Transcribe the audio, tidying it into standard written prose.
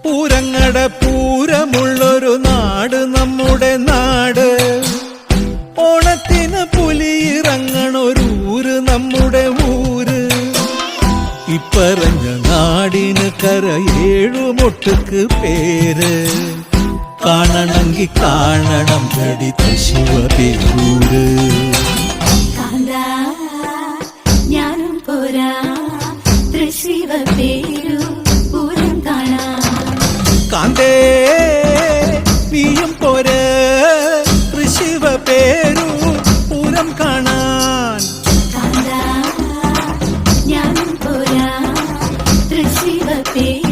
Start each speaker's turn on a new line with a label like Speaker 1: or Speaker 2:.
Speaker 1: പൂരങ്ങട പൂരമുള്ളൊരു നാട് നമ്മുടെ നാട്. ഓണത്തിന് പുലിയിറങ്ങണൊരൂര് നമ്മുടെ ഊര്. ഇപ്പറഞ്ഞ നാടിന് കരയേഴുമൊട്ടുക്ക് പേര്. കാണണമെങ്കി കാണണം ഗടി ശിവപേരൂര്.
Speaker 2: ഞാനും പോരാ ശിവപേരു പൂരം കാണാൻ.
Speaker 1: കാന്തേ നീയും പോര് ശിവപേരു പൂരം കാണാൻ.
Speaker 2: ഞാനും പോരാ ശിവപേരു